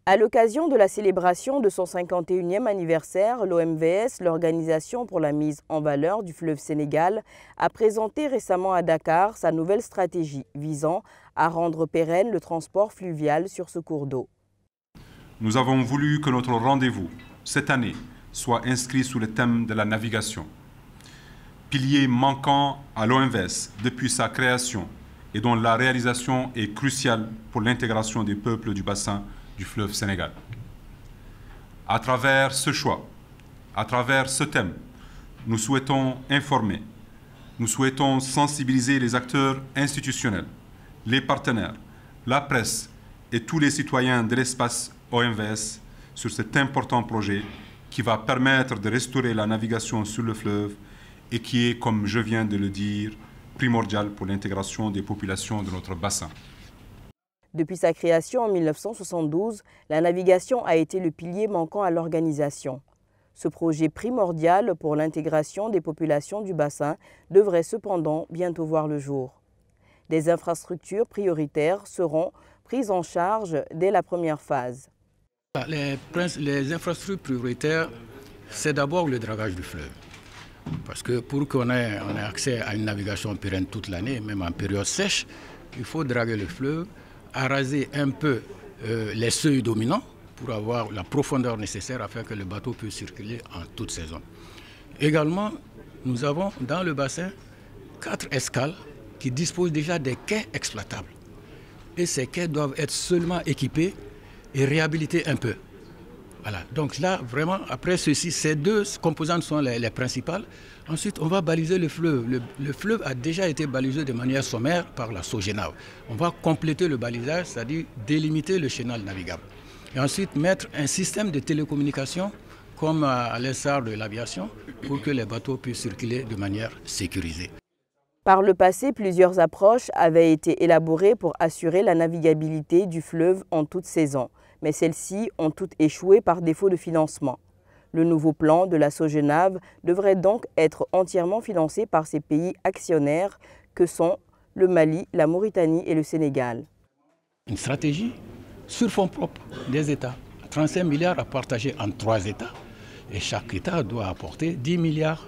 À l'occasion de la célébration de son 51e anniversaire, l'OMVS, l'Organisation pour la mise en valeur du fleuve Sénégal, a présenté récemment à Dakar sa nouvelle stratégie visant à rendre pérenne le transport fluvial sur ce cours d'eau. Nous avons voulu que notre rendez-vous, cette année, soit inscrit sous le thème de la navigation. Pilier manquant à l'OMVS depuis sa création et dont la réalisation est cruciale pour l'intégration des peuples du bassin du fleuve Sénégal. À travers ce choix, à travers ce thème, nous souhaitons informer, nous souhaitons sensibiliser les acteurs institutionnels, les partenaires, la presse et tous les citoyens de l'espace OMVS sur cet important projet qui va permettre de restaurer la navigation sur le fleuve et qui est, comme je viens de le dire, primordial pour l'intégration des populations de notre bassin. Depuis sa création en 1972, la navigation a été le pilier manquant à l'organisation. Ce projet primordial pour l'intégration des populations du bassin devrait cependant bientôt voir le jour. Des infrastructures prioritaires seront prises en charge dès la première phase. Les infrastructures prioritaires, c'est d'abord le dragage du fleuve. Parce que pour qu'on ait accès à une navigation pérenne toute l'année, même en période sèche, il faut draguer le fleuve, araser un peu les seuils dominants pour avoir la profondeur nécessaire afin que le bateau puisse circuler en toute saison. Également, nous avons dans le bassin 4 escales qui disposent déjà des quais exploitables. Et ces quais doivent être seulement équipés et réhabilités un peu. Voilà. Donc là, vraiment, après ceci, ces 2 composantes sont les principales. Ensuite, on va baliser le fleuve. Le fleuve a déjà été balisé de manière sommaire par la SOGENAV. On va compléter le balisage, c'est-à-dire délimiter le chenal navigable. Et ensuite, mettre un système de télécommunication, comme à l'instar de l'aviation, pour que les bateaux puissent circuler de manière sécurisée. Par le passé, plusieurs approches avaient été élaborées pour assurer la navigabilité du fleuve en toute saison. Mais celles-ci ont toutes échoué par défaut de financement. Le nouveau plan de la SOGENAV devrait donc être entièrement financé par ces pays actionnaires que sont le Mali, la Mauritanie et le Sénégal. Une stratégie sur fonds propres des États. 35 milliards à partager en 3 États. Et chaque État doit apporter 10 milliards.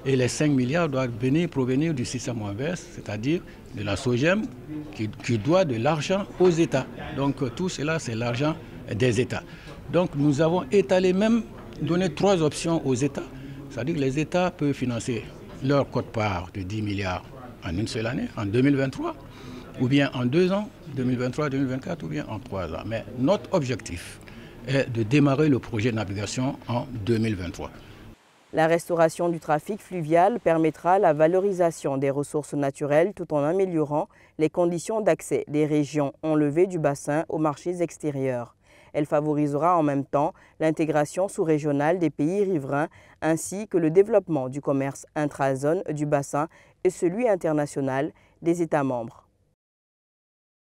Et les 5 milliards doivent provenir du système OMVS, c'est-à-dire de la SOGEM qui doit de l'argent aux États. Donc tout cela, c'est l'argent des États. Donc nous avons étalé même, donné 3 options aux États. C'est-à-dire que les États peuvent financer leur quote-part de 10 milliards en une seule année, en 2023, ou bien en 2 ans, 2023, 2024, ou bien en 3 ans. Mais notre objectif est de démarrer le projet de navigation en 2023. La restauration du trafic fluvial permettra la valorisation des ressources naturelles tout en améliorant les conditions d'accès des régions enlevées du bassin aux marchés extérieurs. Elle favorisera en même temps l'intégration sous-régionale des pays riverains ainsi que le développement du commerce intra-zone du bassin et celui international des États membres.